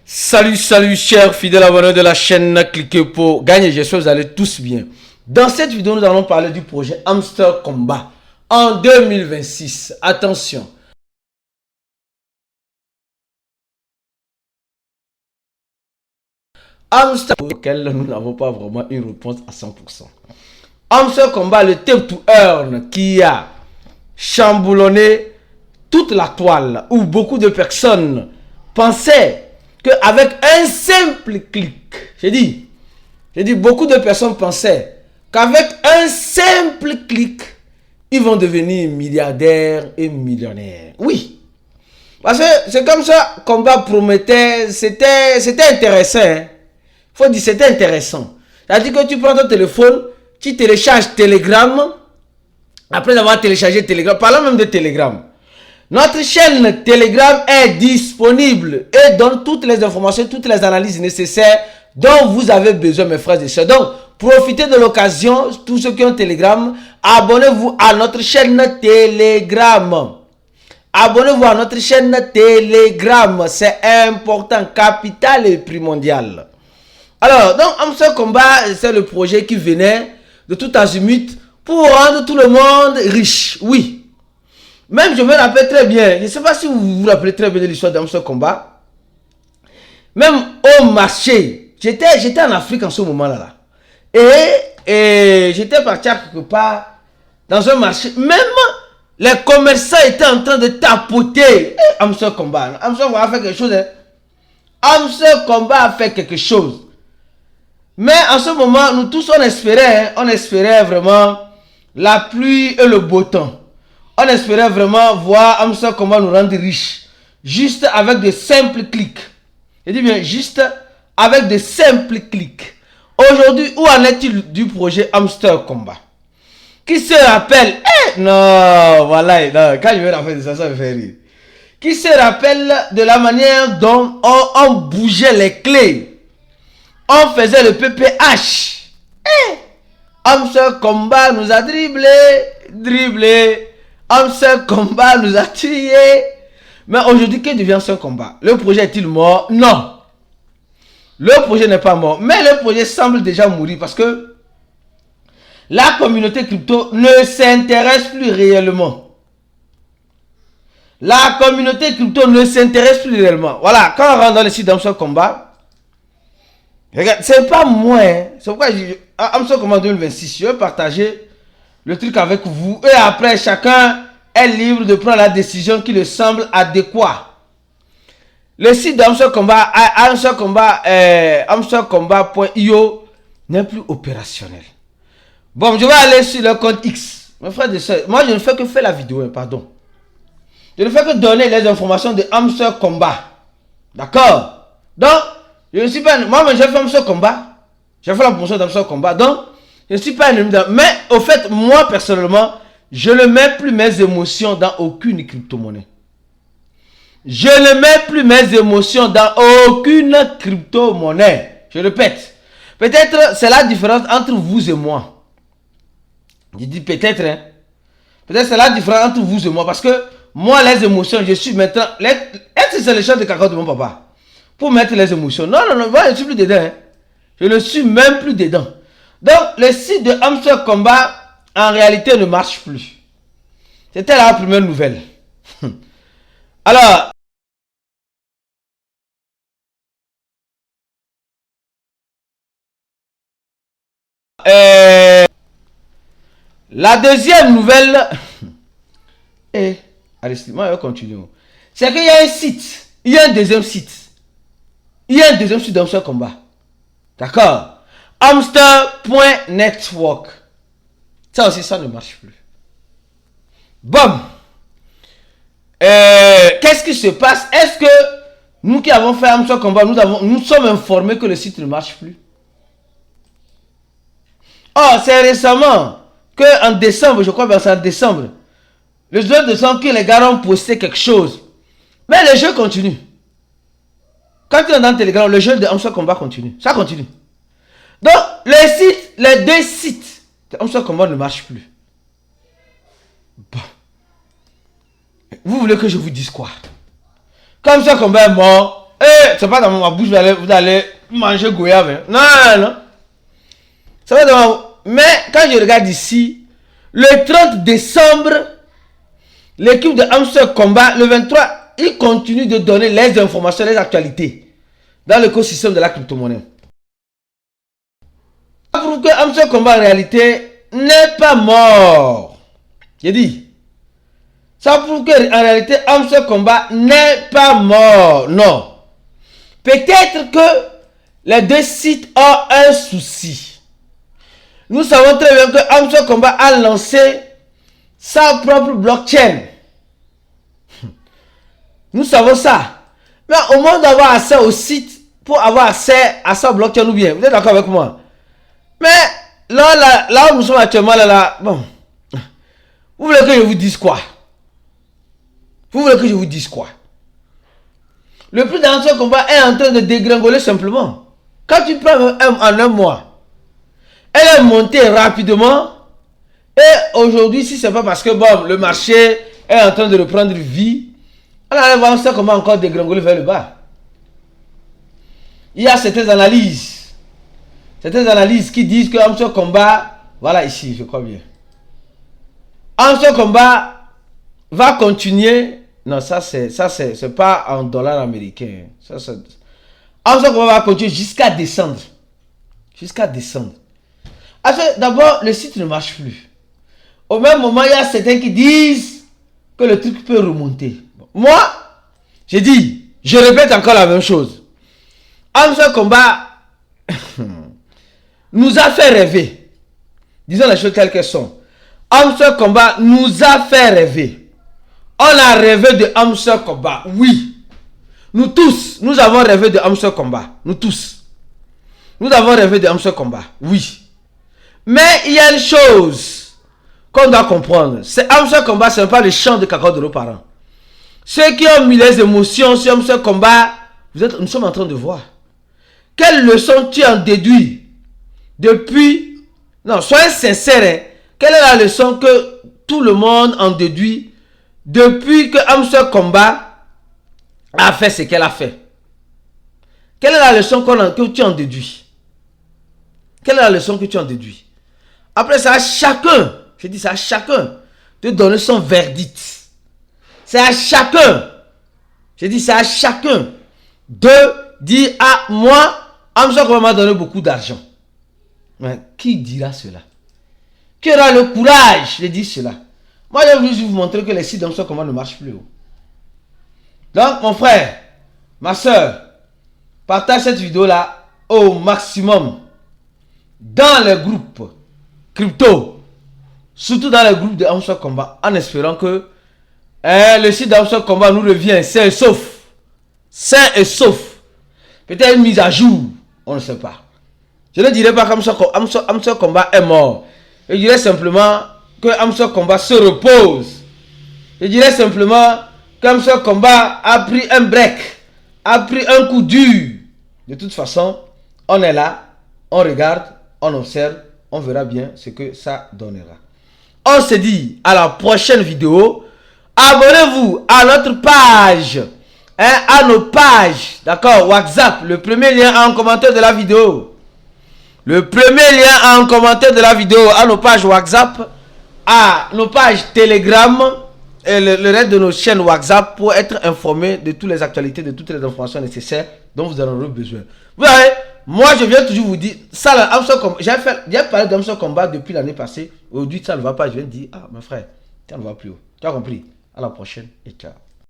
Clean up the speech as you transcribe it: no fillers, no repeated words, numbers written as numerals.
Salut chers fidèles abonnés de la chaîne Cliquez pour gagner. J'espère que vous allez tous bien. Dans cette vidéo, nous allons parler du projet Hamster Combat en 2026. Attention. Hamster auquel nous n'avons pas vraiment une réponse à 100%. Hamster Combat, le tape to earn qui a chamboulonné toute la toile, où beaucoup de personnes pensaient qu'avec un simple clic, j'ai dit, beaucoup de personnes pensaient qu'avec un simple clic, ils vont devenir milliardaires et millionnaires. Oui, parce que c'est comme ça Combat promettait, c'était intéressant. Hein? Faut dire, c'était intéressant. C'est-à-dire que tu prends ton téléphone, tu télécharges Telegram, après avoir téléchargé Telegram, parlons même de Telegram. Notre chaîne Telegram est disponible et donne toutes les informations, toutes les analyses nécessaires dont vous avez besoin, mes frères et sœurs. Donc, profitez de l'occasion, tous ceux qui ont Telegram, abonnez-vous à notre chaîne Telegram. Abonnez-vous à notre chaîne Telegram, c'est important, capital et primordial. Alors, donc, Hamster Combat, c'est le projet qui venait de tout azimut pour rendre tout le monde riche, oui. Même je me rappelle très bien, je ne sais pas si vous vous rappelez très bien de l'histoire d'Hamster Combat. Même au marché, j'étais en Afrique en ce moment-là. Et j'étais parti à quelque part dans un marché. Même les commerçants étaient en train de tapoter Hamster Combat. Hamster Combat a fait quelque chose. Hein? Hamster Combat a fait quelque chose. Mais en ce moment, nous tous on espérait vraiment la pluie et le beau temps. On espérait vraiment voir Hamster Combat nous rendre riches. Juste avec de simples clics. Je dis bien, juste avec de simples clics. Aujourd'hui, où en est-il du projet Hamster Combat? Qui se rappelle? Non, voilà, non, quand je vais rappeler de ça, ça me fait rire. Qui se rappelle de la manière dont on bougeait les clés? On faisait le PPH. Hamster Combat nous a dribblé. Hamster Combat nous a tués. Mais aujourd'hui, que devient Hamster Combat? Le projet est-il mort? Non. Le projet n'est pas mort. Mais le projet semble déjà mourir parce que la communauté crypto ne s'intéresse plus réellement. La communauté crypto ne s'intéresse plus réellement. Voilà, quand on rentre dans le site d'Hamster Combat, regarde, c'est pas moi. Hein. C'est pourquoi Hamster Combat 2026, je vais partager le truc avec vous et après chacun est libre de prendre la décision qui lui semble adéquate. Le site d'Hamster Combat, hamstercombat.io n'est plus opérationnel. Bon, je vais aller sur le compte X. Mes frères et sœurs, moi je ne fais que faire la vidéo, pardon. Je ne fais que donner les informations de Hamster Combat. D'accord? Donc, je ne suis pas... Moi, j'ai fait Hamster Combat. J'ai fait la promotion d'Hamster Combat. Donc, je ne suis pas un ennemi. Mais au fait, moi personnellement, je ne mets plus mes émotions dans aucune crypto-monnaie. Je ne mets plus mes émotions dans aucune crypto-monnaie. Je répète. Peut-être c'est la différence entre vous et moi. Je dis peut-être. Hein. Peut-être c'est la différence entre vous et moi. Parce que moi, les émotions, je suis maintenant... Est-ce que c'est le champ de cacao de mon papa? Pour mettre les émotions. Non, moi, je ne suis plus dedans. Hein. Je ne suis même plus dedans. Donc, le site de Hamster Combat, en réalité, ne marche plus. C'était la première nouvelle. Alors, la deuxième nouvelle, Aristide, moi, je vais continuer. C'est qu'il y a un site, il y a un deuxième site. Il y a un deuxième site d'Hamster Combat. D'accord? Hamster.network. Ça aussi, ça ne marche plus. Bon. Qu'est-ce qui se passe? Est-ce que nous qui avons fait Hamster Combat, nous sommes informés que le site ne marche plus? Oh, c'est récemment que en décembre, je crois que c'est en décembre, le 2 décembre, que les gars ont posté quelque chose. Mais le jeu continue. Quand tu es dans Telegram, le jeu de Hamster Combat continue. Ça continue. Donc, les deux sites de Hamster Combat ne marchent plus. Bon. Vous voulez que je vous dise quoi? Comme Hamster Combat est mort, c'est pas dans ma bouche, vous allez manger goyave. Hein. Non, non, non. Ça va dans ma... Mais quand je regarde ici, le 30 décembre, l'équipe de Hamster Combat, le 23, il continue de donner les informations, les actualités dans l'écosystème de la crypto-monnaie. Ça prouve que Hamster Combat en réalité n'est pas mort. J'ai dit. Ça prouve que en réalité Hamster Combat n'est pas mort. Non. Peut-être que les deux sites ont un souci. Nous savons très bien que Hamster Combat a lancé sa propre blockchain. Nous savons ça. Mais au moins d'avoir accès au site pour avoir accès à sa blockchain ou bien. Vous êtes d'accord avec moi? Mais là où nous sommes actuellement, là, bon. Vous voulez que je vous dise quoi? Vous voulez que je vous dise quoi? Le prix d'Hamster Combat est en train de dégringoler simplement. Quand tu prends en un mois, elle est montée rapidement. Et aujourd'hui, si ce n'est pas parce que bon, le marché est en train de reprendre vie, on allait voir ça comment encore dégringoler vers le bas. Il y a certaines analyses qui disent que Hamster Combat, voilà ici, je crois bien. Hamster Combat va continuer. Non, ça c'est pas en dollars américains. Hamster Combat va continuer jusqu'à descendre. Jusqu'à descendre. D'abord, le site ne marche plus. Au même moment, il y a certains qui disent que le truc peut remonter. Moi, j'ai dit, je répète encore la même chose. Hamster Combat nous a fait rêver. Disons les choses telles qu'elles sont. Hamster Combat nous a fait rêver. On a rêvé de Hamster Combat, oui. Nous tous, nous avons rêvé de Hamster Combat. Nous tous. Nous avons rêvé de Hamster Combat, oui. Mais il y a une chose qu'on doit comprendre. C'est Hamster Combat, ce n'est pas le chant de cacao de nos parents. Ceux qui ont mis les émotions sur Hamster Combat, nous sommes en train de voir. Quelle leçon tu en déduis depuis... Non, soyez sincères. Hein. Quelle est la leçon que tout le monde en déduit depuis que Hamster Combat a fait ce qu'elle a fait? Quelle est la leçon que tu en déduis? Quelle est la leçon que tu en déduis? Après, c'est à chacun, je dis c'est à chacun de donner son verdict. C'est à chacun, je dis c'est à chacun de dire à moi, Hamster Combat m'a donné beaucoup d'argent. Mais qui dira cela? Qui aura le courage de dire cela? Moi, je vais juste vous montrer que les sites d'Hamster Combat ne marchent plus. Donc, mon frère, ma soeur, partage cette vidéo-là au maximum dans les groupes crypto, surtout dans les groupes de Hamster Combat, en espérant que le site d'Hamster Combat nous revient sain et sauf. Sain et sauf. Peut-être une mise à jour, on ne sait pas. Je ne dirais pas qu'Hamster Combat est mort. Je dirais simplement que Hamster Combat se repose. Je dirais simplement qu'Hamster Combat a pris un break, a pris un coup dur. De toute façon, on est là, on regarde, on observe, on verra bien ce que ça donnera. On se dit à la prochaine vidéo. Abonnez-vous à notre page, hein, à nos pages, d'accord, WhatsApp. Le premier lien en commentaire de la vidéo. Le premier lien en commentaire de la vidéo à nos pages WhatsApp, à nos pages Telegram et le reste de nos chaînes WhatsApp pour être informé de toutes les actualités, de toutes les informations nécessaires dont vous en aurez besoin. Vous voyez, moi je viens toujours vous dire, ça, j'ai parlé d'Hamster Combat depuis l'année passée. Aujourd'hui, ça ne va pas. Je viens de dire, ah, mon frère, ça ne va plus haut. Tu as compris? À la prochaine et ciao.